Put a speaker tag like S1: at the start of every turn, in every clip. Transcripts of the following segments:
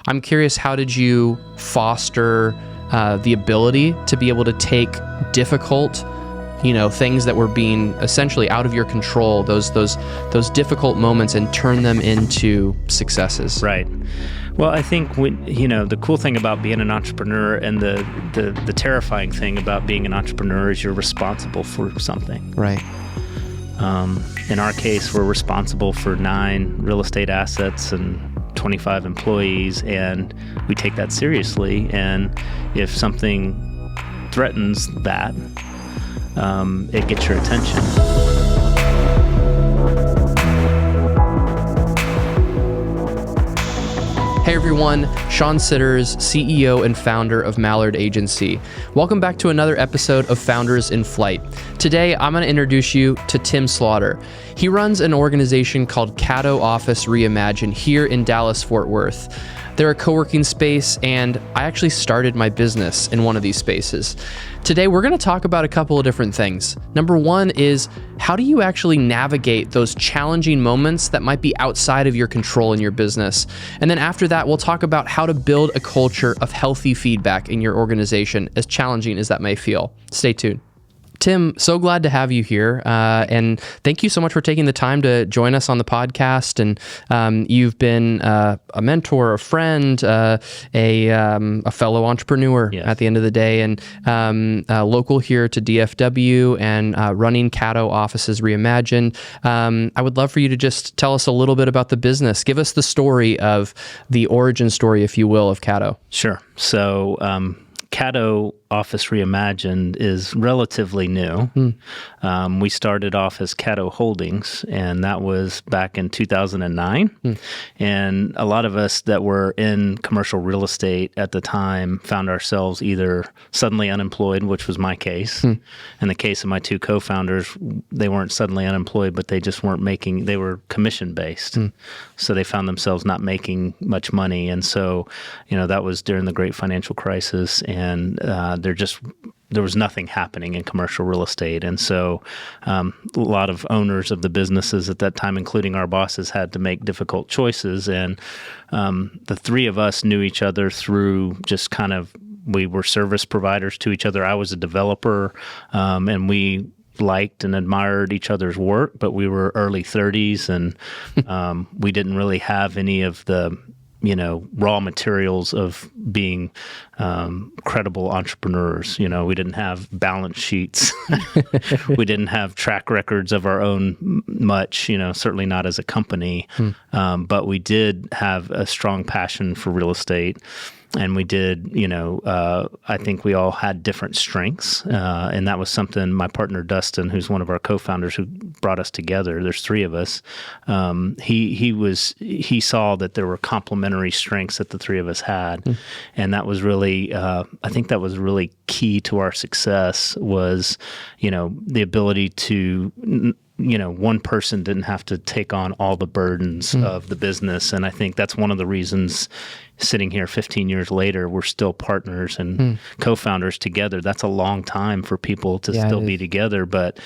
S1: I'm curious, how did you foster the ability to be able to take difficult, things that were being essentially out of your control, those difficult moments, and turn them into successes?
S2: Right. Well, I think the cool thing about being an entrepreneur and the terrifying thing about being an entrepreneur is you're responsible for something.
S1: Right.
S2: In our case, we're responsible for 9 real estate assets and 25 employees, and we take that seriously. And if something threatens that, it gets your attention.
S1: Hey everyone, Sean Sidders, CEO and founder of Mallard Agency. Welcome back to another episode of Founders in Flight. Today, I'm going to introduce you to Tim Slaughter. He runs an organization called Caddo Office Reimagined here in Dallas-Fort Worth. They're a co-working space, and I actually started my business in one of these spaces. Today, we're going to talk about a couple of different things. Number one is, how do you actually navigate those challenging moments that might be outside of your control in your business? And then after that, we'll talk about how to build a culture of healthy feedback in your organization, as challenging as that may feel. Stay tuned. Tim, so glad to have you here, and thank you so much for taking the time to join us on the podcast. And you've been a mentor, a friend, a fellow entrepreneur. Yes. At the end of the day, and local here to DFW, and running Caddo Offices Reimagined. I would love for you to just tell us a little bit about the business. Give us the story of the origin story, if you will, of Caddo.
S2: Sure. So Caddo Office Reimagined is relatively new. We started off as Caddo Holdings, and that was back in 2009. And a lot of us that were in commercial real estate at the time found ourselves either suddenly unemployed, which was my case. In the case of my 2 co-founders, they weren't suddenly unemployed, but they just weren't making, they were commission-based. So they found themselves not making much money. And so, that was during the great financial crisis, and there was nothing happening in commercial real estate. And so a lot of owners of the businesses at that time, including our bosses, had to make difficult choices. And the 3 of us knew each other through just we were service providers to each other. I was a developer, and we liked and admired each other's work, but we were early 30s, and we didn't really have any of the raw materials of being credible entrepreneurs. We didn't have balance sheets. We didn't have track records of our own much, certainly not as a company. But we did have a strong passion for real estate. And we did, I think we all had different strengths. And that was something my partner, Dustin, who's one of our co-founders who brought us together, there's 3 of us, he saw that there were complementary strengths that the 3 of us had. And that was really, I think that was really key to our success, was, the ability to, one person didn't have to take on all the burdens of the business. And I think that's one of the reasons, sitting here 15 years later, we're still partners and co-founders together. That's a long time for people to still be together. But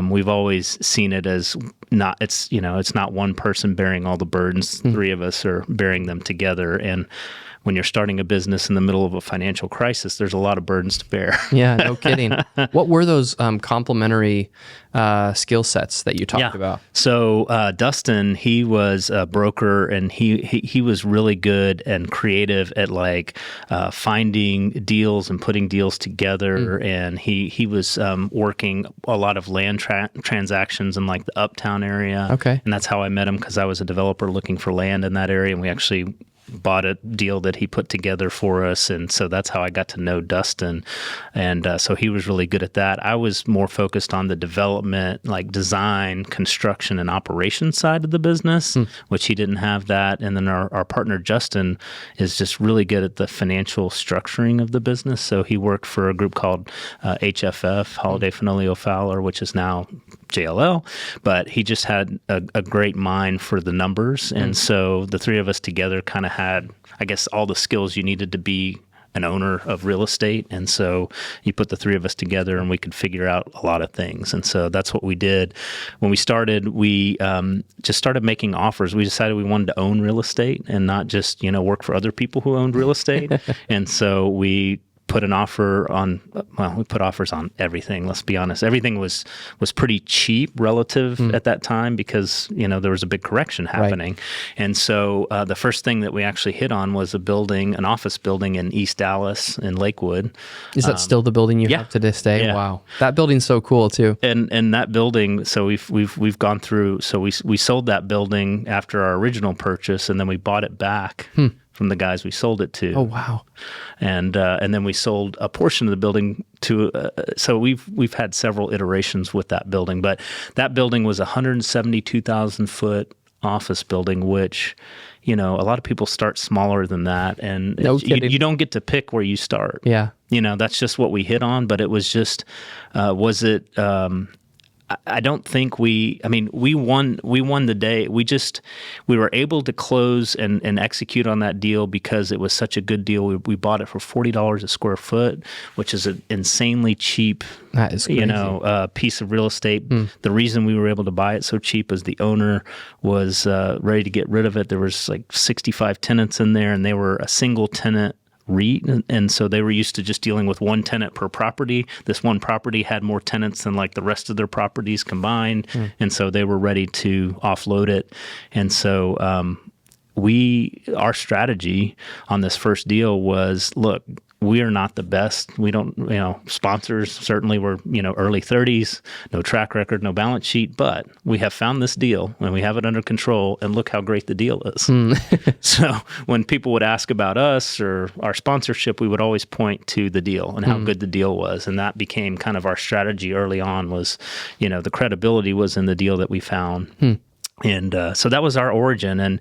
S2: we've always seen it as it's not one person bearing all the burdens. 3 of us are bearing them together. And when you're starting a business in the middle of a financial crisis, there's a lot of burdens to bear. Yeah,
S1: no kidding. What were those complementary skill sets that you talked about?
S2: So Dustin, he was a broker, and he was really good and creative at finding deals and putting deals together. And he was working a lot of land transactions in the Uptown area.
S1: Okay.
S2: And that's how I met him, because I was a developer looking for land in that area, and we actually bought a deal that he put together for us. And so that's how I got to know Dustin. And so he was really good at that. I was more focused on the development, design, construction, and operations side of the business, which he didn't have that. And then our partner, Justin, is just really good at the financial structuring of the business. So he worked for a group called HFF, Holiday Fanolio Fowler, which is now JLL, but he just had a great mind for the numbers. And so the 3 of us together kind of had, I guess, all the skills you needed to be an owner of real estate. And so you put the three of us together and we could figure out a lot of things. And so that's what we did. When we started, we just started making offers. We decided we wanted to own real estate and not just, work for other people who owned real estate. And so we put an offer on, we put offers on everything. Let's be honest. Everything was pretty cheap relative at that time because, there was a big correction happening. Right. And so the first thing that we actually hit on was an office building in East Dallas in Lakewood.
S1: Is that still the building you have to this day?
S2: Yeah.
S1: Wow. That building's so cool too.
S2: And that building, so we've gone through, so we sold that building after our original purchase, and then we bought it back from the guys we sold it to.
S1: Oh, wow.
S2: And then we sold a portion of the building to, so we've had several iterations with that building, but that building was a 172,000 foot office building, which, a lot of people start smaller than that. And you don't get to pick where you start. Yeah. That's just what we hit on, but it was just, I don't think we won the day. We were able to close and execute on that deal because it was such a good deal. We bought it for $40 a square foot, which is an insanely cheap,
S1: that is crazy.
S2: Piece of real estate. The reason we were able to buy it so cheap is the owner was ready to get rid of it. There was like 65 tenants in there, and they were a single tenant REIT, and so they were used to just dealing with one tenant per property. This one property had more tenants than like the rest of their properties combined, and so they were ready to offload it. And so our strategy on this first deal was, look, we are not the best. We don't, sponsors certainly were, early 30s, no track record, no balance sheet, but we have found this deal and we have it under control, and look how great the deal is. So when people would ask about us or our sponsorship, we would always point to the deal and how good the deal was. And that became kind of our strategy early on was, the credibility was in the deal that we found. And so that was our origin. And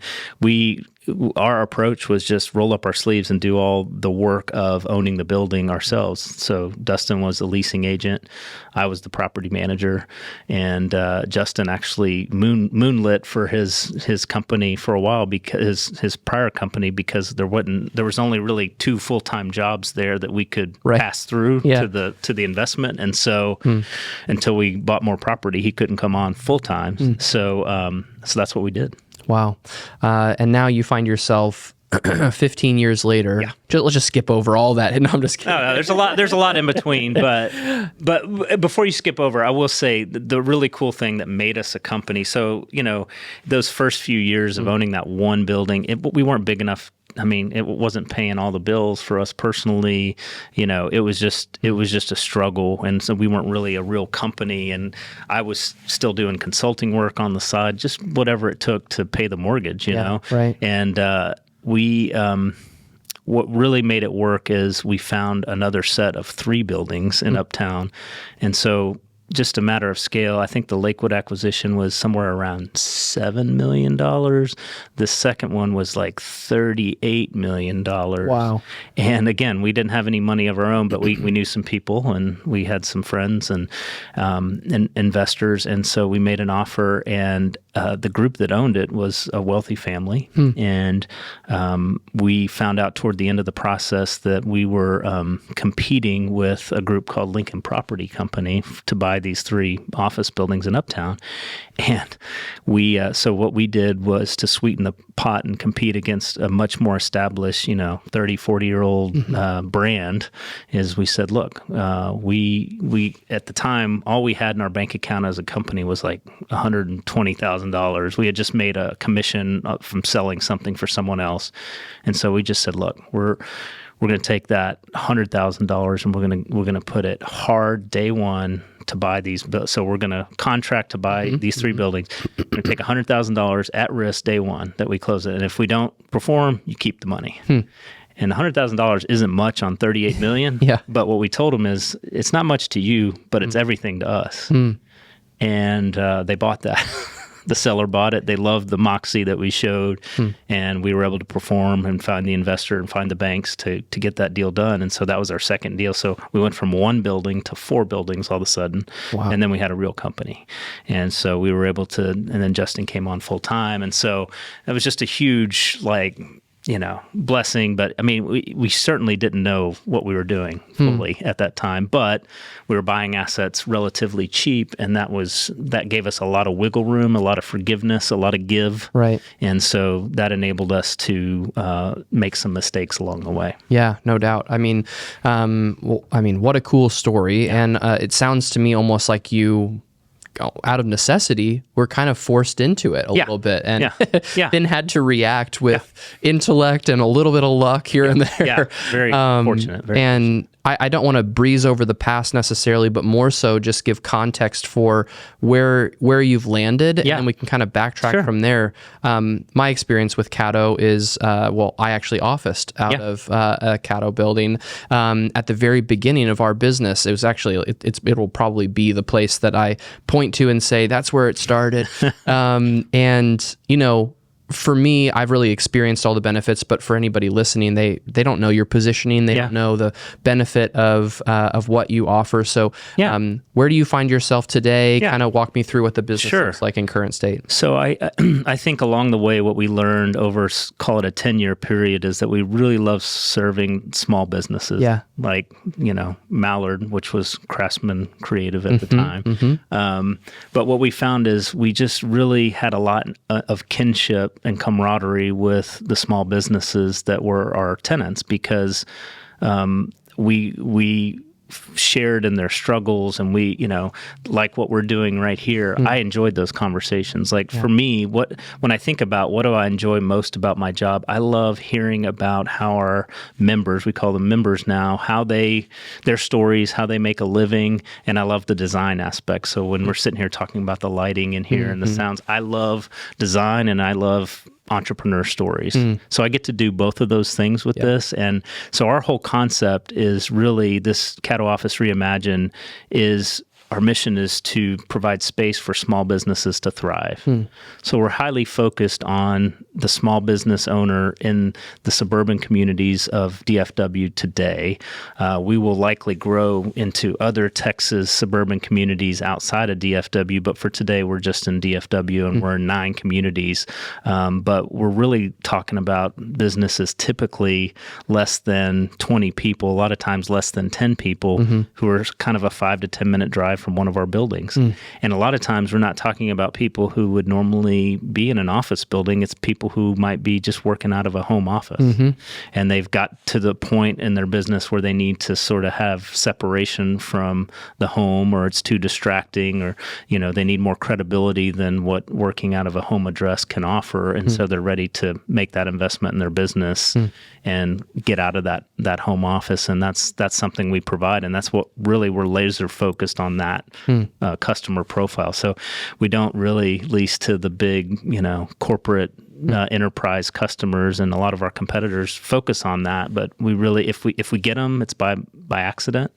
S2: our approach was just roll up our sleeves and do all the work of owning the building ourselves. So Dustin was the leasing agent. I was the property manager. And Justin actually moonlit for his company for a while, because his prior company, because there was only really 2 full-time jobs there that we could pass through to the investment. And so until we bought more property, he couldn't come on full-time. So that's what we did.
S1: Wow. And now you find yourself 15 years later. Yeah. Let's just skip over all that. No, I'm just kidding.
S2: No, there's a lot in between. But before you skip over, I will say the really cool thing that made us a company. So, those first few years of owning that one building, we weren't big enough. It wasn't paying all the bills for us personally. It was just a struggle. And so we weren't really a real company. And I was still doing consulting work on the side, just whatever it took to pay the mortgage, you know?
S1: Right.
S2: And what really made it work is we found another set of 3 buildings in Uptown. And so just a matter of scale, I think the Lakewood acquisition was somewhere around $7 million. The second one was like $38 million.
S1: Wow.
S2: And again, we didn't have any money of our own, but we knew some people and we had some friends and investors. And so we made an offer, and the group that owned it was a wealthy family. And we found out toward the end of the process that we were competing with a group called Lincoln Property Company to buy these 3 office buildings in Uptown. And so what we did was to sweeten the pot and compete against a much more established, 30, 40-year-old brand, is we said, look, we at the time, all we had in our bank account as a company was like $120,000. We had just made a commission from selling something for someone else. And so we just said, look, we're going to take that $100,000 and we're going to put it hard day one to buy these. So we're going to contract to buy these 3 buildings. We're going to take $100,000 at risk day one that we close it. And if we don't perform, you keep the money. And $100,000 isn't much on $38 million. But what we told them is, it's not much to you, but it's everything to us. And they bought that. The seller bought it. They loved the moxie that we showed, and we were able to perform and find the investor and find the banks to get that deal done. And so that was our second deal. So we went from 1 building to 4 buildings all of a sudden. Wow. And then we had a real company. And so we were able to, and then Justin came on full time. And so it was just a huge, blessing. But I mean, we certainly didn't know what we were doing fully at that time, but we were buying assets relatively cheap, and that gave us a lot of wiggle room, a lot of forgiveness, a lot of give.
S1: Right.
S2: And so that enabled us to make some mistakes along the way.
S1: Yeah, no doubt. I mean, what a cool story. Yeah. And it sounds to me almost like you, out of necessity, we're kind of forced into it a little bit, and then had to react with intellect and a little bit of luck here and there.
S2: Yeah, very fortunate.
S1: And I don't want to breeze over the past necessarily, but more so just give context for where you've landed, and we can kind of backtrack from there. My experience with Caddo is, I actually officed out of a Caddo building at the very beginning of our business. It was actually, it'll probably be the place that I point to and say, that's where it started. And, for me, I've really experienced all the benefits, but for anybody listening, they don't know your positioning. They don't know the benefit of what you offer. So where do you find yourself today? Kind of walk me through what the business looks like in current state.
S2: So I think along the way, what we learned over, call it a 10-year period, is that we really love serving small businesses. Yeah. Like, Mallard, which was Craftsman Creative at the time. But what we found is we just really had a lot of kinship and camaraderie with the small businesses that were our tenants, because we shared in their struggles, and we, like what we're doing right here. I enjoyed those conversations. Like for me, when I think about what do I enjoy most about my job, I love hearing about how our members, we call them members now, their stories, how they make a living, and I love the design aspect. So when we're sitting here talking about the lighting in here and the sounds, I love design and I love entrepreneur stories. So I get to do both of those things with this. And so our whole concept is really this Caddo Office Reimagined is our mission is to provide space for small businesses to thrive. So we're highly focused on the small business owner in the suburban communities of DFW today. We will likely grow into other Texas suburban communities outside of DFW, but for today, we're just in DFW and we're in 9 communities. But we're really talking about businesses typically less than 20 people, a lot of times less than 10 people, who are kind of a 5 to 10 minute drive from one of our buildings. And a lot of times we're not talking about people who would normally be in an office building. It's people who might be just working out of a home office. And they've got to the point in their business where they need to sort of have separation from the home, or it's too distracting, or, they need more credibility than what working out of a home address can offer. And so they're ready to make that investment in their business and get out of that home office. And that's something we provide. And that's what really we're laser focused on, that customer profile. So we don't really lease to the big, corporate enterprise customers, and a lot of our competitors focus on that. But we really, if we get them, it's by accident.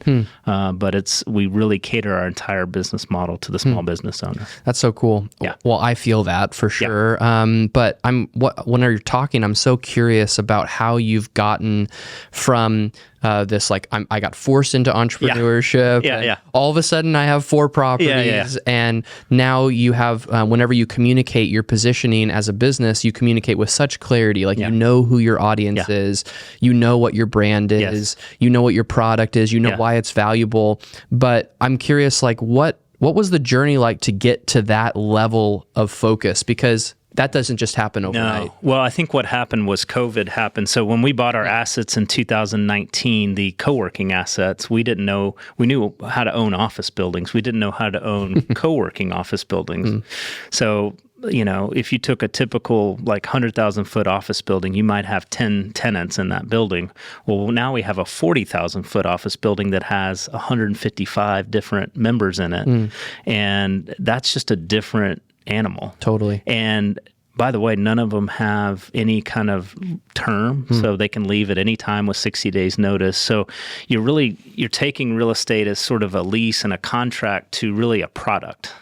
S2: But we really cater our entire business model to the small business owner.
S1: That's so cool. Yeah. Well, I feel that for sure. But when you're talking, I'm so curious about how you've gotten from this, like, I got forced into entrepreneurship. And all of a sudden I have 4 properties. And now you have, whenever you communicate your positioning as a business, you communicate with such clarity. Like, you know who your audience is, you know what your brand is, you know what your product is, you know why it's valuable. But I'm curious, like, what was the journey like to get to that level of focus? Because that doesn't just happen overnight.
S2: No. Well, I think what happened was COVID happened. So when we bought our assets in 2019, the co-working assets, we knew how to own office buildings. We didn't know how to own co-working office buildings. So, if you took a typical 100,000 foot office building, you might have 10 tenants in that building. Well, now we have a 40,000 foot office building that has 155 different members in it. And that's just a different animal.
S1: Totally.
S2: And by the way, none of them have any kind of term, so they can leave at any time with 60 days notice. So you're taking real estate as sort of a lease and a contract to really a product.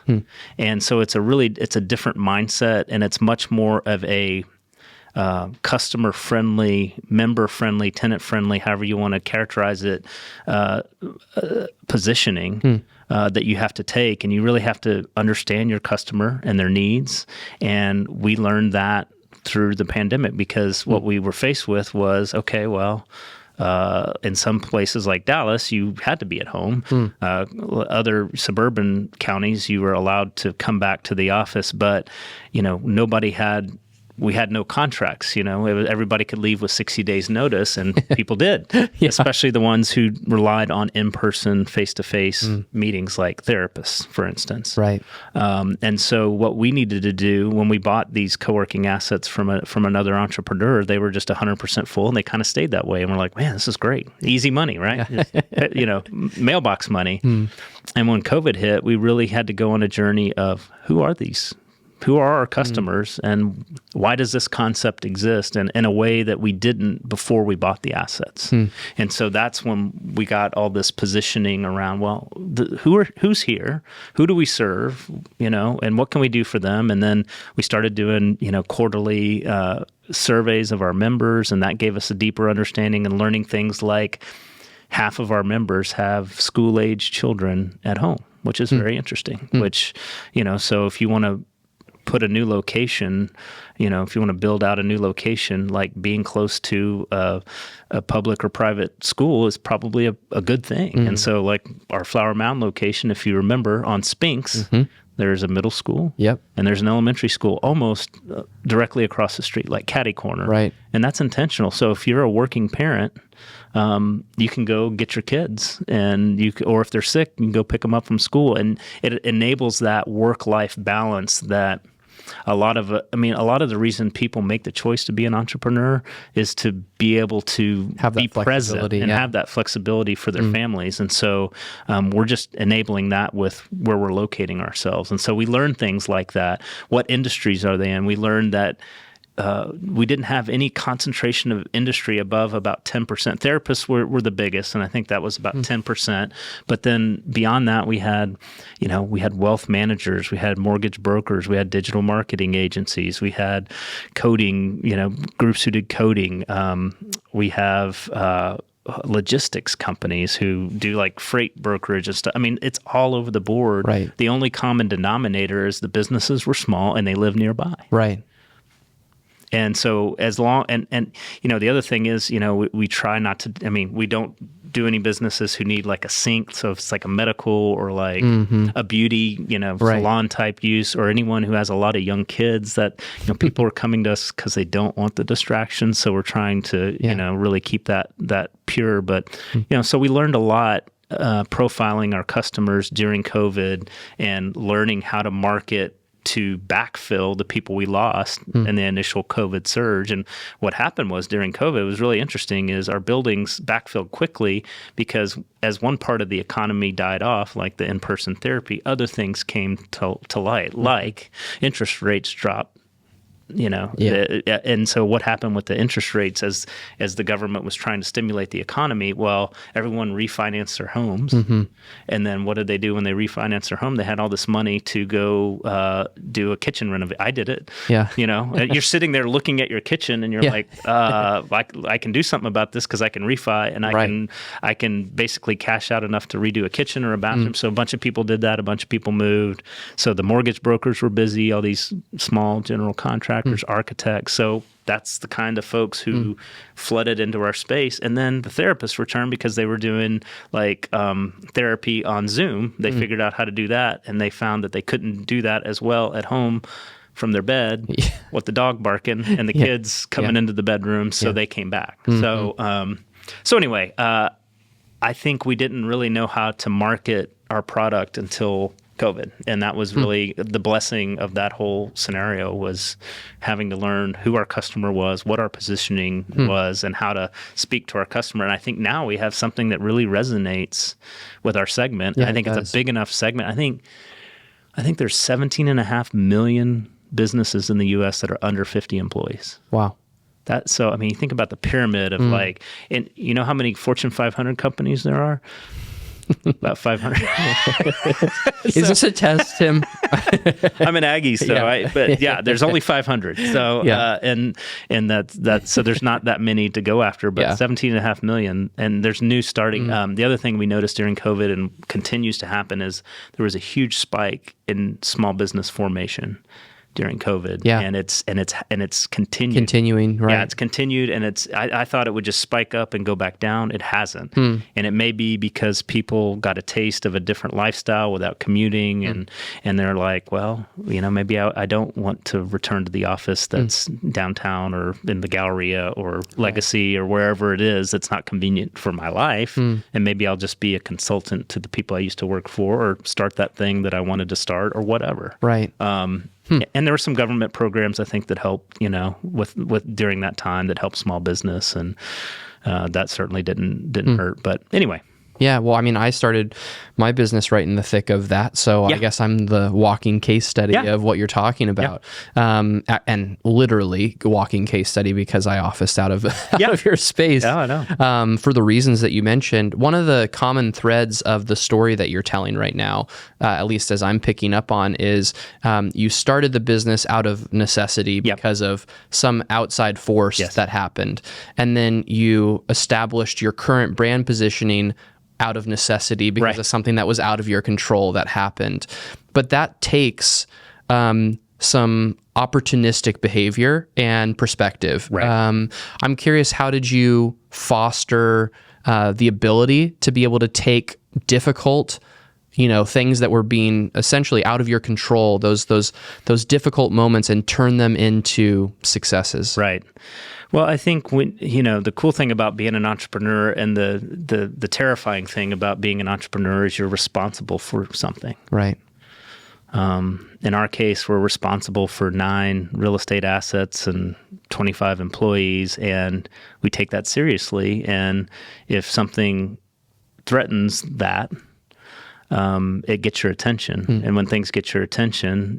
S2: And so it's a different mindset, and it's much more of a customer-friendly, member-friendly, tenant-friendly, however you want to characterize it, positioning that you have to take. And you really have to understand your customer and their needs. And we learned that through the pandemic, because what we were faced with was, okay, well, in some places like Dallas, you had to be at home. Other suburban counties, you were allowed to come back to the office, but, we had no contracts. Everybody could leave with 60 days notice, and people did, especially the ones who relied on in-person, face-to-face meetings, like therapists, for instance.
S1: Right.
S2: And so what we needed to do when we bought these co-working assets from another entrepreneur, they were just 100% full, and they kind of stayed that way. And we're like, man, this is great. Easy money, right? Mailbox money. And when COVID hit, we really had to go on a journey of who are these? Who are our customers, and why does this concept exist in a way that we didn't before we bought the assets? And so that's when we got all this positioning around, well, who's here? Who do we serve? And what can we do for them? And then we started doing, quarterly surveys of our members, and that gave us a deeper understanding and learning things like half of our members have school-age children at home, which is very interesting, which, so if you want to put a new location, if you want to build out a new location, like being close to a public or private school is probably a good thing. And so like our Flower Mound location, if you remember, on Spinks, there's a middle school and there's an elementary school almost directly across the street, like catty corner.
S1: Right.
S2: And that's intentional. So if you're a working parent, you can go get your kids, and or if they're sick, you can go pick them up from school. And it enables that work-life balance that a lot of the reason people make the choice to be an entrepreneur is to be able to be present and have that flexibility for their families. And so we're just enabling that with where we're locating ourselves. And so we learn things like that. What industries are they in? We learned that we didn't have any concentration of industry above about 10%. Therapists were the biggest, and I think that was about 10%. But then beyond that, we had wealth managers, we had mortgage brokers, we had digital marketing agencies, we had coding, groups who did coding. We have logistics companies who do like freight brokerage and stuff. I mean, it's all over the board.
S1: Right.
S2: The only common denominator is the businesses were small and they live nearby.
S1: Right.
S2: And so as long, and the other thing is, we try not to, we don't do any businesses who need like a sink. So if it's like a medical or like a beauty, salon type use, or anyone who has a lot of young kids that, people are coming to us because they don't want the distraction. So we're trying to, really keep that pure. But, so we learned a lot profiling our customers during COVID and learning how to market to backfill the people we lost in the initial COVID surge. And what happened was during COVID, it was really interesting, is our buildings backfilled quickly because as one part of the economy died off, like the in-person therapy, other things came to light, like interest rates dropped. And so what happened with the interest rates as the government was trying to stimulate the economy? Well, everyone refinanced their homes. And then what did they do when they refinanced their home? They had all this money to go do a kitchen renovation. I did it.
S1: Yeah.
S2: You're sitting there looking at your kitchen and you're like, I can do something about this because I can refi and I can basically cash out enough to redo a kitchen or a bathroom. So a bunch of people did that. A bunch of people moved. So the mortgage brokers were busy, all these small general contractors, architects. So that's the kind of folks who flooded into our space. And then the therapists returned because they were doing like therapy on Zoom. They figured out how to do that, and they found that they couldn't do that as well at home from their bed with the dog barking and the kids coming into the bedroom. So they came back. So anyway, I think we didn't really know how to market our product until COVID. And that was really the blessing of that whole scenario, was having to learn who our customer was, what our positioning was, and how to speak to our customer. And I think now we have something that really resonates with our segment. I think it's a big enough segment. I think there's 17.5 million businesses in the U.S. that are under 50 employees.
S1: Wow.
S2: So, you think about the pyramid of and you know how many Fortune 500 companies there are? About 500.
S1: Is this a test, Tim?
S2: I'm an Aggie, so there's only 500. So and that's so there's not that many to go after, but 17.5 million, and there's new starting. The other thing we noticed during COVID and continues to happen is there was a huge spike in small business formation. during COVID.
S1: Yeah.
S2: And it's continued.
S1: Continuing, right?
S2: Yeah, it's continued, and I thought it would just spike up and go back down. It hasn't. And it may be because people got a taste of a different lifestyle without commuting, and they're like, well, maybe I don't want to return to the office that's downtown or in the Galleria or Legacy or wherever it is that's not convenient for my life. And maybe I'll just be a consultant to the people I used to work for, or start that thing that I wanted to start, or whatever.
S1: Right.
S2: And there were some government programs, I think, that helped, with during that time, that helped small business, and that certainly didn't hurt. But anyway.
S1: Yeah, well, I mean, I started my business right in the thick of that, so I guess I'm the walking case study of what you're talking about, and literally walking case study because I officed out of your space.
S2: Yeah, I know.
S1: For the reasons that you mentioned. One of the common threads of the story that you're telling right now, at least as I'm picking up on, is you started the business out of necessity because of some outside force that happened, and then you established your current brand positioning out of necessity because of something that was out of your control that happened. But that takes some opportunistic behavior and perspective.
S2: Right.
S1: I'm curious, how did you foster the ability to be able to take difficult, things that were being essentially out of your control, those difficult moments, and turn them into successes?
S2: Right. Well, I think the cool thing about being an entrepreneur, and the terrifying thing about being an entrepreneur, is you're responsible for something.
S1: Right.
S2: In our case, we're responsible for 9 real estate assets and 25 employees, and we take that seriously. And if something threatens that, it gets your attention. And when things get your attention,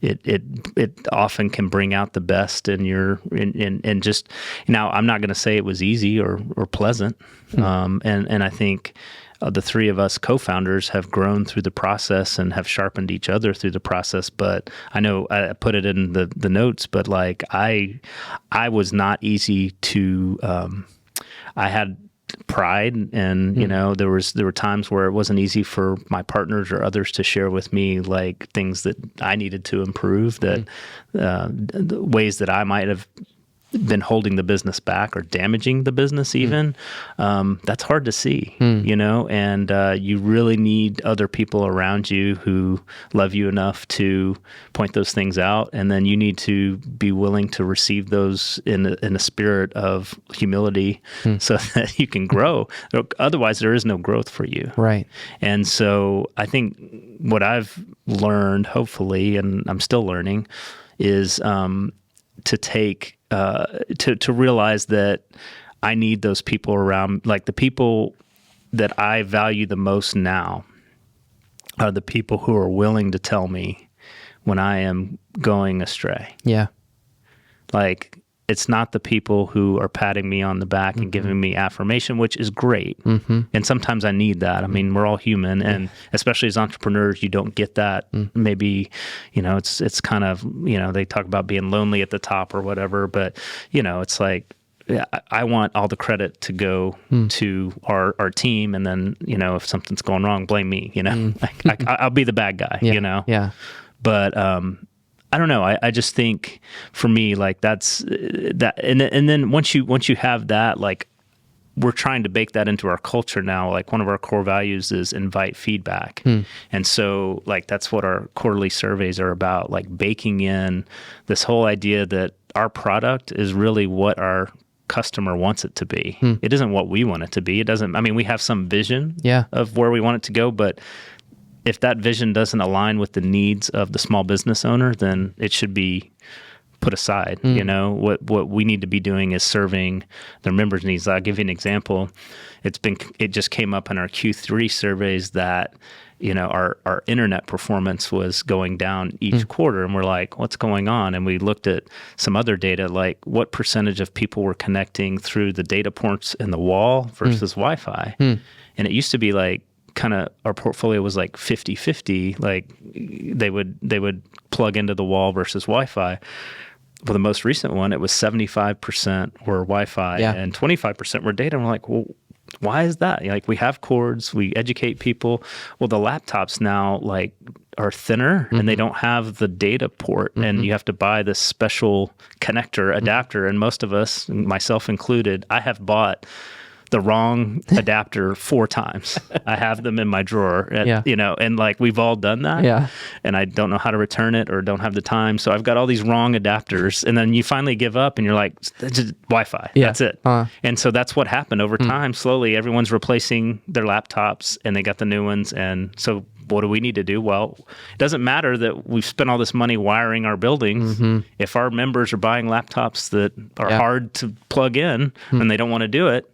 S2: it often can bring out the best in your, and just, now I'm not going to say it was easy or pleasant. And I think the 3 of us co-founders have grown through the process and have sharpened each other through the process. But I know I put it in the notes, but like I was not easy to, I had pride, and there were times where it wasn't easy for my partners or others to share with me like things that I needed to improve, that the ways that I might have been holding the business back or damaging the business even. That's hard to see, and you really need other people around you who love you enough to point those things out, and then you need to be willing to receive those in a spirit of humility so that you can grow. Otherwise, there is no growth for you. Right. And so I think what I've learned, hopefully, and I'm still learning, is to take to realize that I need those people around. Like, the people that I value the most now are the people who are willing to tell me when I am going astray. Yeah. Like, it's not the people who are patting me on the back and giving me affirmation, which is great. And sometimes I need that. I mean, we're all human, and especially as entrepreneurs, you don't get that. Maybe, it's kind of, they talk about being lonely at the top or whatever, but, it's like, I want all the credit to go to our team, and then, if something's going wrong, blame me, I'll be the bad guy, Yeah. But, I don't know. I just think for me, like, that's that. And then once you have that, like, we're trying to bake that into our culture now. Like, one of our core values is invite feedback. And so, like, that's what our quarterly surveys are about, like, baking in this whole idea that our product is really what our customer wants it to be. It isn't what we want it to be. It doesn't, I mean, we have some vision of where we want it to go, but if that vision doesn't align with the needs of the small business owner, then it should be put aside. What we need to be doing is serving their members' needs. I'll give you an example. It just came up in our Q3 surveys that, our internet performance was going down each quarter, and we're like, what's going on? And we looked at some other data, like what percentage of people were connecting through the data ports in the wall versus Wi-Fi. And it used to be like, kind of, our portfolio was like 50-50, like they would plug into the wall versus Wi-Fi. For the most recent one, it was 75% were Wi-Fi and 25% were data. And we're like, well, why is that? Like, we have cords, we educate people. Well, the laptops now, like, are thinner and they don't have the data port, and you have to buy this special connector adapter. And most of us, myself included, I have bought the wrong adapter 4 times. I have them in my drawer, and like we've all done that.
S1: Yeah.
S2: And I don't know how to return it or don't have the time. So I've got all these wrong adapters, and then you finally give up and you're like, just Wi-Fi, that's it. And so that's what happened over time. Slowly, everyone's replacing their laptops and they got the new ones. And so what do we need to do? Well, it doesn't matter that we've spent all this money wiring our buildings. If our members are buying laptops that are hard to plug in and they don't want to do it,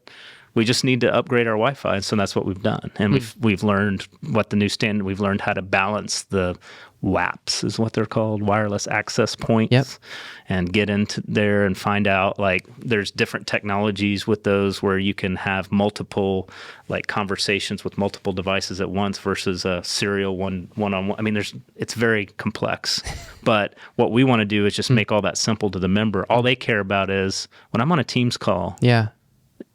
S2: we just need to upgrade our Wi-Fi. And so that's what we've done. And we've learned what the new standard, we've learned how to balance the WAPs is what they're called, wireless access points, and get into there and find out like there's different technologies with those where you can have multiple like conversations with multiple devices at once versus a serial one-on-one. I mean, it's very complex, but what we want to do is just make all that simple to the member. All they care about is when I'm on a Teams call,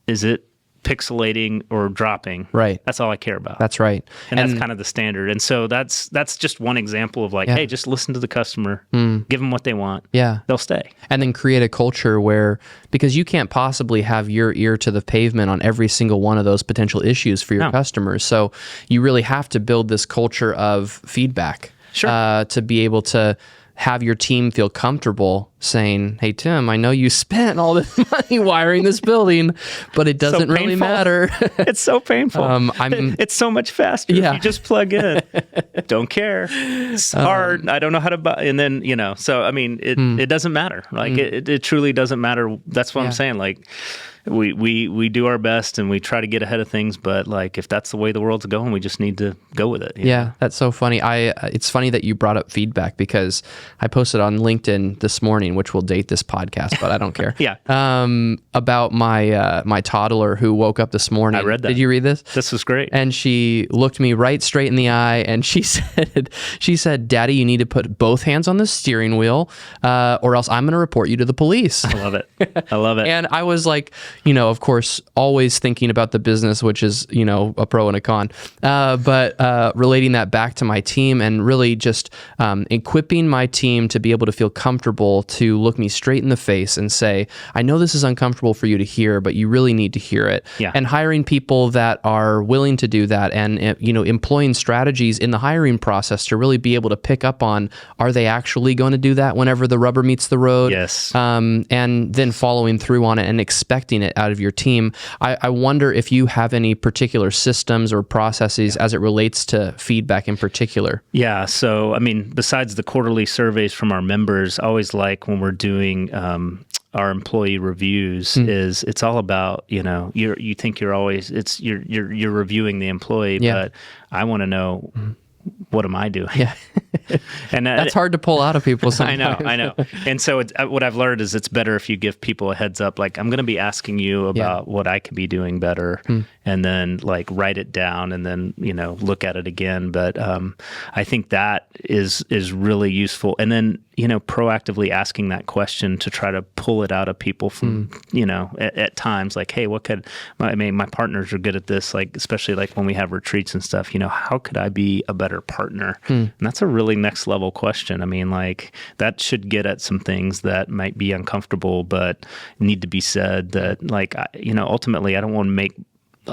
S2: is it pixelating or dropping?
S1: Right.
S2: That's all I care about.
S1: That's right.
S2: And that's kind of the standard. And so that's just one example of like, hey, just listen to the customer, give them what they want.
S1: Yeah.
S2: They'll stay.
S1: And then create a culture where, because you can't possibly have your ear to the pavement on every single one of those potential issues for your customers. So you really have to build this culture of feedback to be able to have your team feel comfortable saying, hey, Tim, I know you spent all this money wiring this building, but it doesn't really matter.
S2: It's so painful. It's so much faster if you just plug in. Don't care. It's hard. I don't know how to buy. And then, so, I mean, it doesn't matter. Like, it truly doesn't matter. That's what I'm saying. Like, we do our best and we try to get ahead of things, but like if that's the way the world's going, we just need to go with it.
S1: Yeah, that's so funny. It's funny that you brought up feedback because I posted on LinkedIn this morning, which will date this podcast, but I don't care. About my toddler who woke up this morning.
S2: I read that.
S1: Did you read this?
S2: This was great.
S1: And she looked me right straight in the eye and she said, Daddy, you need to put both hands on the steering wheel, or else I'm going to report you to the police.
S2: I love it. I love it.
S1: And I was like, of course, always thinking about the business, which is, a pro and a con, but relating that back to my team and really just equipping my team to be able to feel comfortable to look me straight in the face and say, I know this is uncomfortable for you to hear, but you really need to hear it.
S2: Yeah.
S1: And hiring people that are willing to do that and, employing strategies in the hiring process to really be able to pick up on, are they actually going to do that whenever the rubber meets the road?
S2: Yes.
S1: And then following through on it and expecting it out of your team. I wonder if you have any particular systems or processes as it relates to feedback in particular. Yeah.
S2: So, I mean, besides the quarterly surveys from our members, I always like when we're doing our employee reviews is it's all about, you think you're always, you're reviewing the employee, but I want to know, what am I doing?
S1: Yeah.
S2: And
S1: that's hard to pull out of people sometimes.
S2: I know. And so what I've learned is it's better if you give people a heads up, like I'm going to be asking you about what I could be doing better, and then like write it down and then, look at it again. But I think that is really useful. And then, proactively asking that question to try to pull it out of people from, at times like, hey, my partners are good at this, like, especially like when we have retreats and stuff, how could I be a better partner? And that's a really next level question. I mean, like that should get at some things that might be uncomfortable, but need to be said that like, ultimately I don't want to make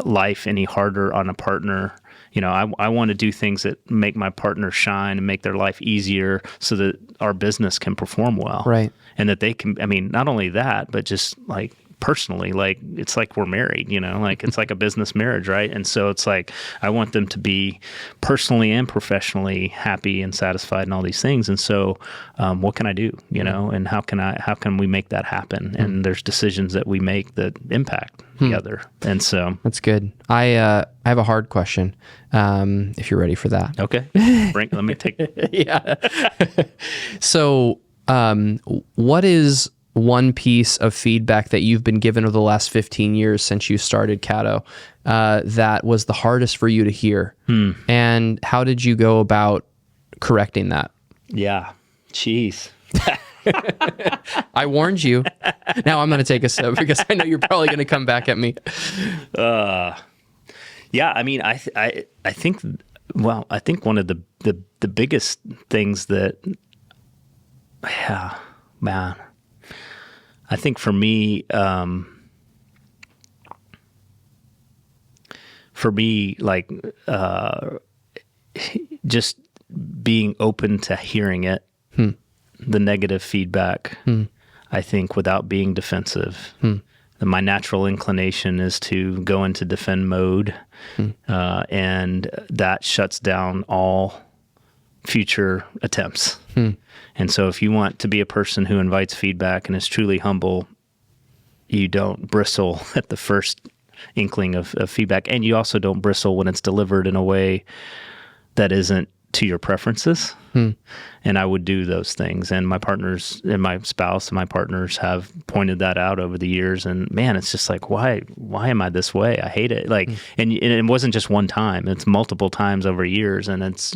S2: life any harder on a partner. I want to do things that make my partner shine and make their life easier so that our business can perform well.
S1: Right.
S2: And that they can, not only that, but just like personally, like it's like we're married, like it's like a business marriage, right? And so it's like I want them to be personally and professionally happy and satisfied and all these things. And so what can I do, and how can we make that happen? And there's decisions that we make that impact the other. And so
S1: that's good. I have a hard question. If you're ready for that.
S2: Okay. Let me take
S1: Yeah. So what is one piece of feedback that you've been given over the last 15 years since you started Caddo that was the hardest for you to hear? And how did you go about correcting that?
S2: Yeah. Jeez.
S1: I warned you. Now I'm going to take a sip because I know you're probably going to come back at me.
S2: Yeah. I mean, I think Well, I think one of the biggest things that, yeah, man, I think for me, like, just being open to hearing it, the negative feedback, I think, without being defensive. My natural inclination is to go into defend mode, and that shuts down all future attempts. And so if you want to be a person who invites feedback and is truly humble, you don't bristle at the first inkling of feedback. And you also don't bristle when it's delivered in a way that isn't to your preferences. And I would do those things. And my partners and my spouse and my partners have pointed that out over the years. And man, it's just like, why am I this way? I hate it. Like, and it wasn't just one time, it's multiple times over years. And it's,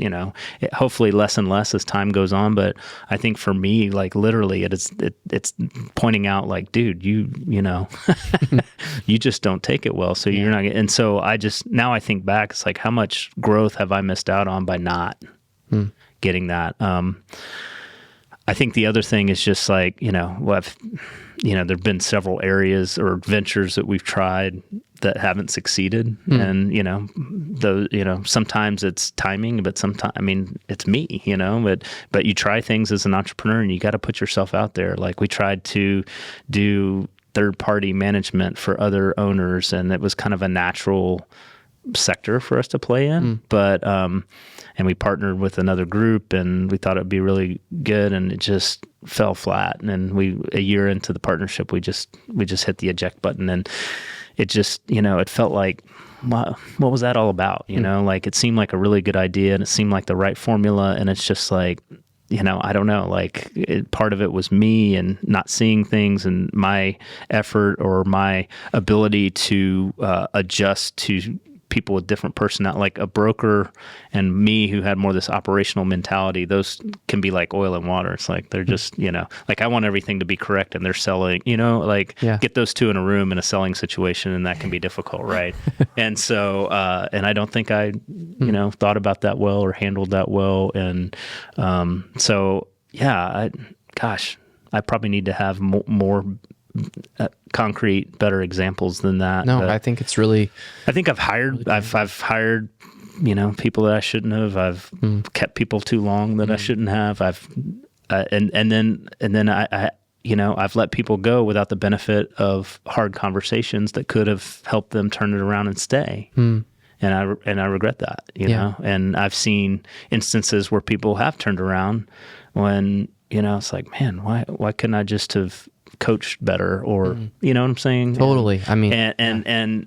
S2: hopefully less and less as time goes on. But I think for me, like literally it's pointing out like, dude, you you just don't take it well. So you're not, and so now I think back, it's like, how much growth have I missed out on by not getting that? I think the other thing is just like, there've been several areas or ventures that we've tried that haven't succeeded. And, sometimes it's timing, but sometimes, it's me, but you try things as an entrepreneur and you got to put yourself out there. Like we tried to do third-party management for other owners, and it was kind of a natural sector for us to play in. But, and we partnered with another group and we thought it'd be really good, and it just fell flat. And a year into the partnership, we just hit the eject button, and it just, it felt like, what was that all about? Like it seemed like a really good idea and it seemed like the right formula. And it's just like, I don't know, like part of it was me and not seeing things and my effort or my ability to adjust to people with different personality, like a broker and me who had more this operational mentality. Those can be like oil and water. It's like, they're just, like I want everything to be correct and they're selling, get those two in a room in a selling situation, and that can be difficult. Right. And so, and I don't think I, thought about that well or handled that well. And, so yeah, I probably need to have more concrete, better examples than that.
S1: No, but I think it's really.
S2: I think I've hired people that I shouldn't have. I've kept people too long that I shouldn't have. And then I've let people go without the benefit of hard conversations that could have helped them turn it around and stay. And I regret that. And I've seen instances where people have turned around when it's like, man, why couldn't I just have coached better, or you know what I'm saying?
S1: Totally.
S2: And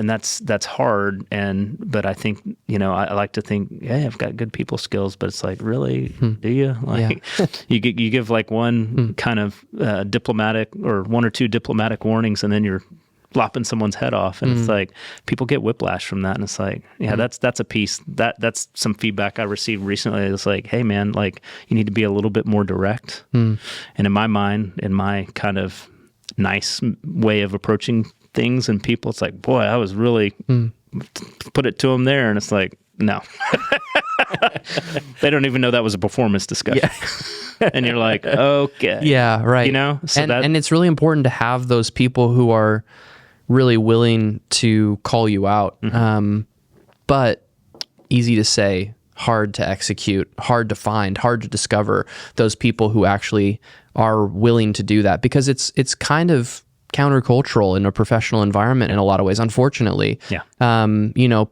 S2: that's hard. But I think, I like to think, hey, I've got good people skills, but it's like, really, do you? Like you give like one kind of diplomatic or one or two diplomatic warnings, and then you're lopping someone's head off. And it's like, people get whiplash from that. And it's like, that's a piece that's some feedback I received recently. It's like, hey man, like you need to be a little bit more direct. And in my mind, in my kind of nice way of approaching things and people, it's like, boy, I was really put it to them there. And it's like, no, they don't even know that was a performance discussion. And you're like, okay.
S1: Yeah. Right.
S2: So
S1: and it's really important to have those people who are really willing to call you out. But easy to say, hard to execute, hard to find, hard to discover those people who actually are willing to do that, because it's kind of countercultural in a professional environment in a lot of ways, unfortunately.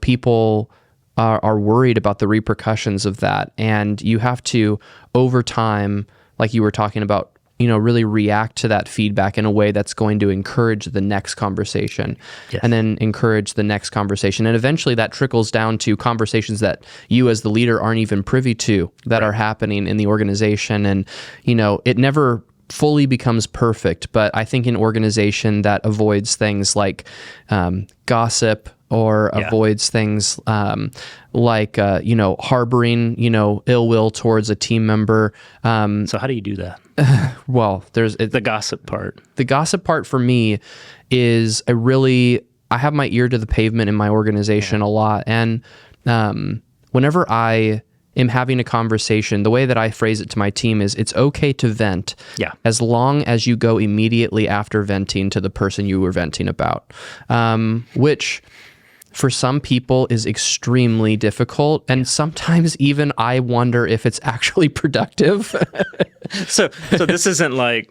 S1: People are worried about the repercussions of that, and you have to, over time, like you were talking about, really react to that feedback in a way that's going to encourage the next conversation, and then encourage the next conversation. And eventually that trickles down to conversations that you as the leader aren't even privy to that are happening in the organization. And, it never fully becomes perfect, but I think an organization that avoids things like gossip, or avoids things like, harboring, ill will towards a team member.
S2: So how do you do that?
S1: Well, there's
S2: the gossip part.
S1: The gossip part for me is I have my ear to the pavement in my organization a lot. And whenever I am having a conversation, the way that I phrase it to my team is it's okay to vent as long as you go immediately after venting to the person you were venting about, which for some people is extremely difficult. And sometimes even I wonder if it's actually productive.
S2: So this isn't like,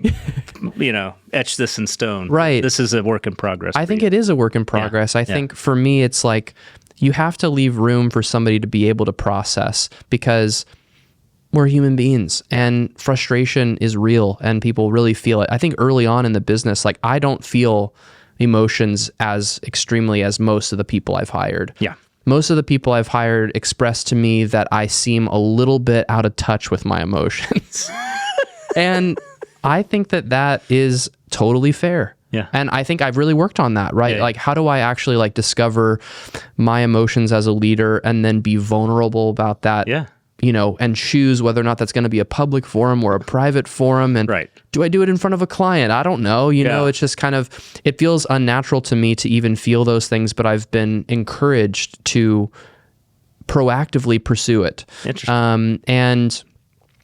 S2: etch this in stone.
S1: Right.
S2: This is a work in progress.
S1: I think it is a work in progress. I think for me, it's like you have to leave room for somebody to be able to process, because we're human beings and frustration is real and people really feel it. I think early on in the business, like I don't feel emotions as extremely as most of the people I've hired.
S2: Yeah.
S1: Most of the people I've hired express to me that I seem a little bit out of touch with my emotions. And I think that is totally fair.
S2: Yeah.
S1: And I think I've really worked on that, right?
S2: Yeah.
S1: Like, how do I actually like discover my emotions as a leader and then be vulnerable about that?
S2: Yeah.
S1: And choose whether or not that's going to be a public forum or a private forum. And do I do it in front of a client? I don't know. It's just kind of, it feels unnatural to me to even feel those things, but I've been encouraged to proactively pursue it.
S2: Interesting.
S1: And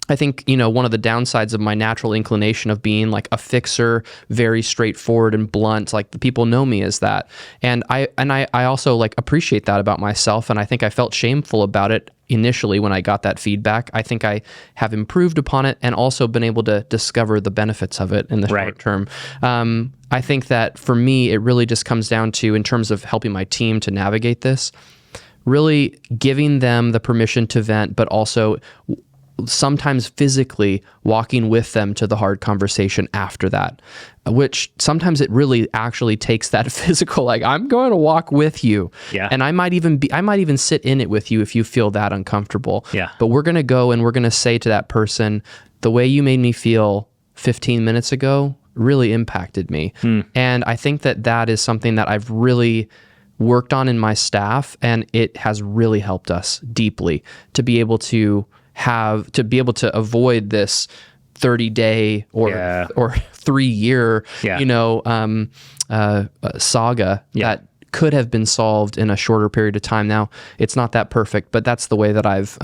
S1: I think, one of the downsides of my natural inclination of being like a fixer, very straightforward and blunt, like the people know me as that. And I also like appreciate that about myself. And I think I felt shameful about it initially when I got that feedback. I think I have improved upon it and also been able to discover the benefits of it in the short term. I think that for me, it really just comes down to, in terms of helping my team to navigate this, really giving them the permission to vent, but also sometimes physically walking with them to the hard conversation after that, which sometimes it really actually takes that physical, like I'm going to walk with you.
S2: Yeah.
S1: And I might even sit in it with you if you feel that uncomfortable.
S2: Yeah.
S1: But we're going to go and we're going to say to that person, the way you made me feel 15 minutes ago really impacted me. And I think that is something that I've really worked on in my staff, and it has really helped us deeply to be able to avoid this 30-day or 3-year, saga that could have been solved in a shorter period of time. Now, it's not that perfect, but that's the way that I've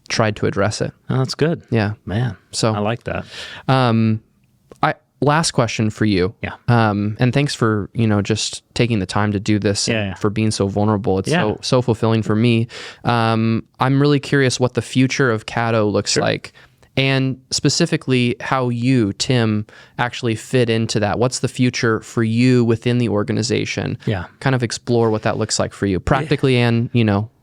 S1: tried to address it.
S2: Oh, that's good.
S1: Yeah.
S2: Man.
S1: So
S2: I like that.
S1: Last question for you.
S2: Yeah.
S1: And thanks for, just taking the time to do this and for being so vulnerable. It's so fulfilling for me. I'm really curious what the future of Caddo looks like, and specifically how you, Tim, actually fit into that. What's the future for you within the organization? Yeah. Kind of explore what that looks like for you practically and,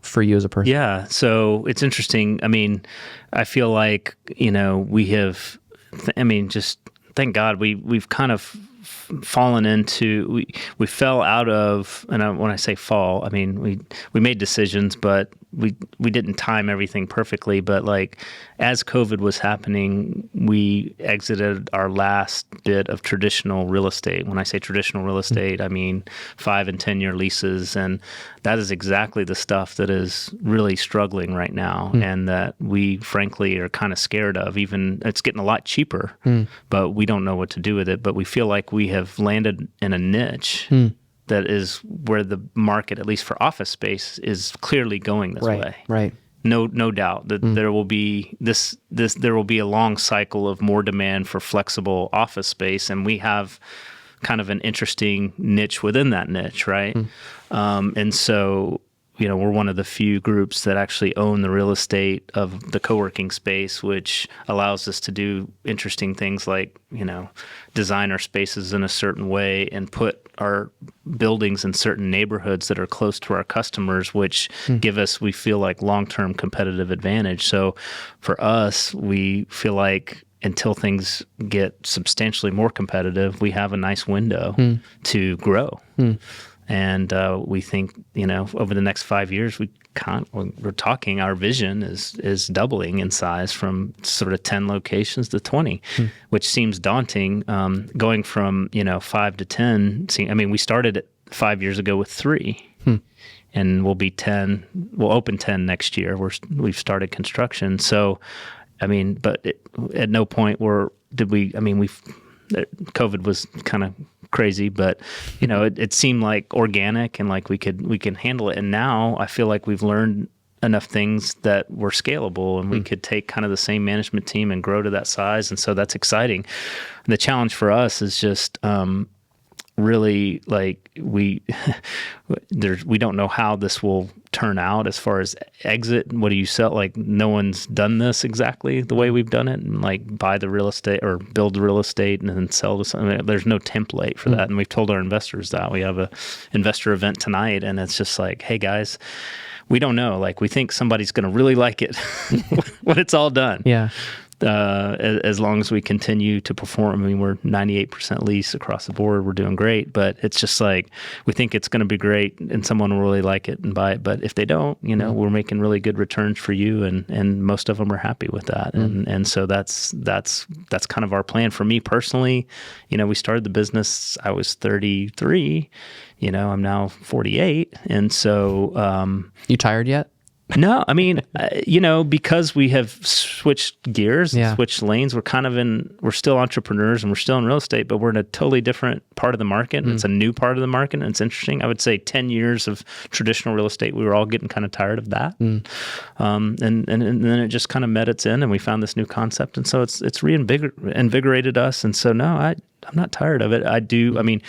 S1: for you as a person.
S2: Yeah. So it's interesting. I mean, I feel like, we have, just thank God we've kind of fallen into, we fell out of, and when I say fall, I mean, we made decisions, but we didn't time everything perfectly. But like as COVID was happening, we exited our last bit of traditional real estate. When I say traditional real estate, I mean 5 and 10 year leases. And that is exactly the stuff that is really struggling right now, and that we frankly are kind of scared of. Even it's getting a lot cheaper, but we don't know what to do with it. But we feel like we have landed in a niche that is where the market, at least for office space, is clearly going this way.
S1: Right.
S2: No doubt that there will be there will be a long cycle of more demand for flexible office space, and we have kind of an interesting niche within that niche, right? And so, we're one of the few groups that actually own the real estate of the co-working space, which allows us to do interesting things like, design our spaces in a certain way and put our buildings in certain neighborhoods that are close to our customers, which give us, we feel like, long-term competitive advantage. So for us, we feel like until things get substantially more competitive, we have a nice window to grow. And we think, over the next 5 years, we're talking, our vision is doubling in size from sort of 10 locations to 20, which seems daunting. Going from, 5 to 10, we started it 5 years ago with 3. And we'll be 10, we'll open 10 next year. We've started construction. So, but at no point COVID was kind of crazy, but it seemed like organic and like we can handle it. And now I feel like we've learned enough things that were scalable, and we could take kind of the same management team and grow to that size. And so that's exciting. The challenge for us is just really like we don't know how this will turn out as far as exit. What do you sell? Like no one's done this exactly the way we've done it, and like buy the real estate or build the real estate and then sell this. I mean, there's no template for that. And we've told our investors that. We have a investor event tonight, and it's just like, hey guys, we don't know. Like we think somebody's going to really like it when it's all done.
S1: Yeah.
S2: As long as we continue to perform. I mean, we're 98% lease across the board. We're doing great, but it's just like, we think it's going to be great and someone will really like it and buy it. But if they don't, we're making really good returns for you. And most of them are happy with that. And so that's kind of our plan. For me personally, we started the business, I was 33, I'm now 48. And so,
S1: you tired yet?
S2: No, I mean, because we have switched gears, switched lanes, we're still entrepreneurs and we're still in real estate, but we're in a totally different part of the market. And it's a new part of the market. And it's interesting. I would say 10 years of traditional real estate, we were all getting kind of tired of that. And then it just kind of met its end, and we found this new concept. And so it's reinvigorated us. And so, no, I'm not tired of it. I mean,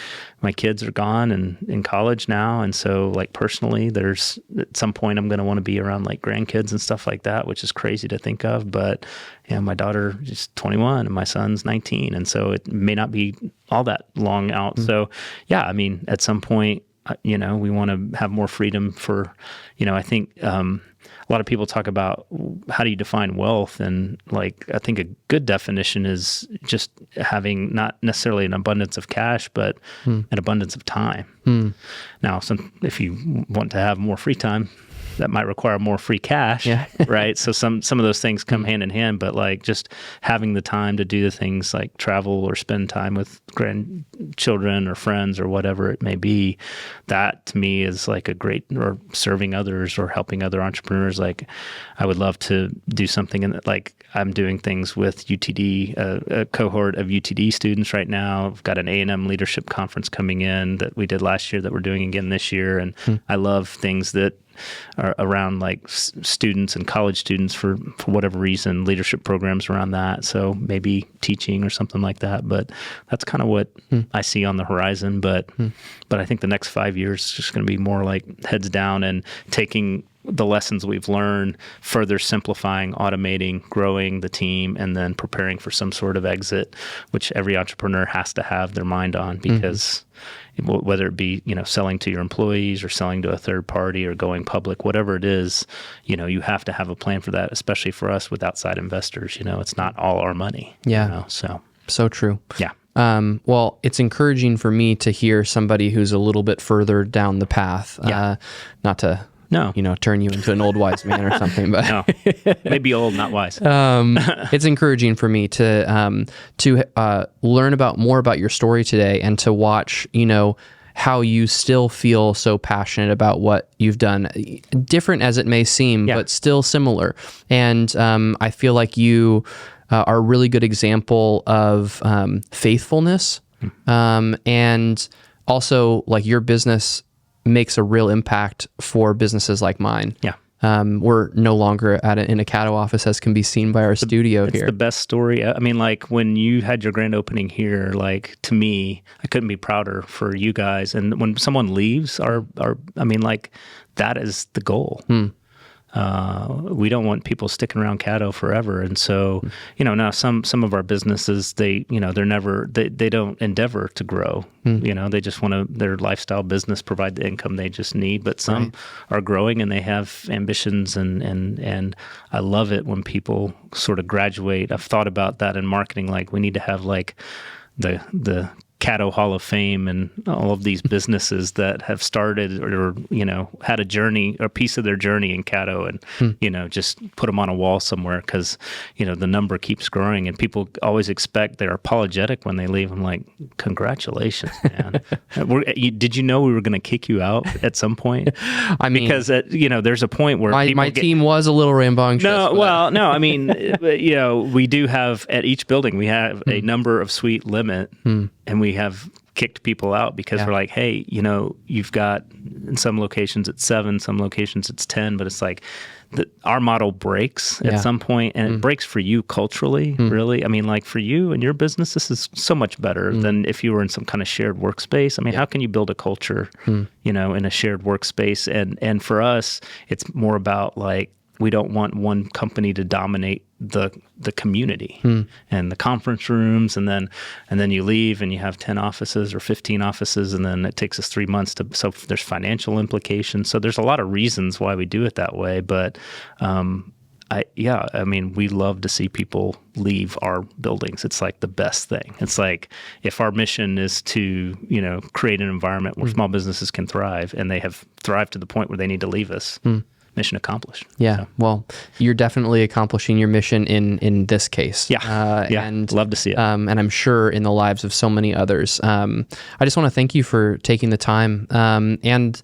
S2: my kids are gone and in college now. And so like personally, at some point I'm going to want to be around like grandkids and stuff like that, which is crazy to think of. But my daughter is 21 and my son's 19. And so it may not be all that long out. So yeah, I mean, at some point, we want to have more freedom for, I think, a lot of people talk about how do you define wealth, and like I think a good definition is just having not necessarily an abundance of cash, but an abundance of time. Now, if you want to have more free time, that might require more free cash, right? So some of those things come hand in hand, but like just having the time to do the things like travel or spend time with grandchildren or friends or whatever it may be, that to me is like or serving others or helping other entrepreneurs. Like I would love to do something in that, like I'm doing things with UTD, a cohort of UTD students right now. I've got an A&M leadership conference coming in that we did last year that we're doing again this year. And I love things that are around like students and college students for whatever reason, leadership programs around that. So maybe teaching or something like that. But that's kind of what I see on the horizon. But I think the next 5 years is just going to be more like heads down and taking the lessons we've learned, further simplifying, automating, growing the team, and then preparing for some sort of exit, which every entrepreneur has to have their mind on, because whether it be, selling to your employees or selling to a third party or going public, whatever it is, you have to have a plan for that, especially for us with outside investors. It's not all our money.
S1: Yeah. So true.
S2: Yeah.
S1: Well, it's encouraging for me to hear somebody who's a little bit further down the path, not to turn you into an old wise man or something, but
S2: no, maybe old, not wise.
S1: It's encouraging for me to learn more about your story today, and to watch, how you still feel so passionate about what you've done, different as it may seem, but still similar. And I feel like you are a really good example of faithfulness, and also like your business makes a real impact for businesses like mine.
S2: Yeah.
S1: We're no longer in a Caddo office, as can be seen by our studio here.
S2: It's the best story. I mean, like when you had your grand opening here, like to me, I couldn't be prouder for you guys. And when someone leaves, I mean, like that is the goal. We don't want people sticking around Caddo forever. And so, now some of our businesses, they don't endeavor to grow. They just want their lifestyle business provide the income they just need. But some are growing and they have ambitions, and I love it when people sort of graduate. I've thought about that in marketing. Like we need to have like the Caddo Hall of Fame and all of these businesses that have started or had a journey or a piece of their journey in Caddo, and just put them on a wall somewhere, because the number keeps growing, and people always expect, they're apologetic when they leave. I'm like, congratulations, man. Did you know we were going to kick you out at some point? I mean, because there's a point where
S1: my team was a little rambunctious.
S2: No, I mean, we do have at each building we have a number of suite limit. And we have kicked people out because we're like, hey, you've got in some locations it's 7, some locations it's 10, but it's like our model breaks at some point, and it breaks for you culturally, really. I mean, like for you and your business, this is so much better than if you were in some kind of shared workspace. I mean, how can you build a culture, in a shared workspace? And for us, it's more about like, we don't want one company to dominate the community and the conference rooms, and then you leave and you have 10 offices or 15 offices, and then it takes us 3 months so there's financial implications. So there's a lot of reasons why we do it that way. But I mean, we love to see people leave our buildings. It's like the best thing. It's like if our mission is to, create an environment where small businesses can thrive, and they have thrived to the point where they need to leave us. Mission accomplished.
S1: Yeah.
S2: So.
S1: Well, you're definitely accomplishing your mission in this case.
S2: And love to see it.
S1: And I'm sure in the lives of so many others. I just want to thank you for taking the time. And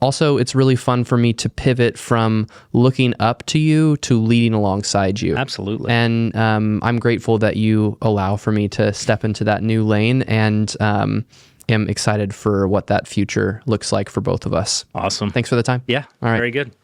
S1: also, it's really fun for me to pivot from looking up to you to leading alongside you.
S2: Absolutely.
S1: And I'm grateful that you allow for me to step into that new lane, and am excited for what that future looks like for both of us.
S2: Awesome.
S1: Thanks for the time.
S2: Yeah.
S1: All right.
S2: Very good.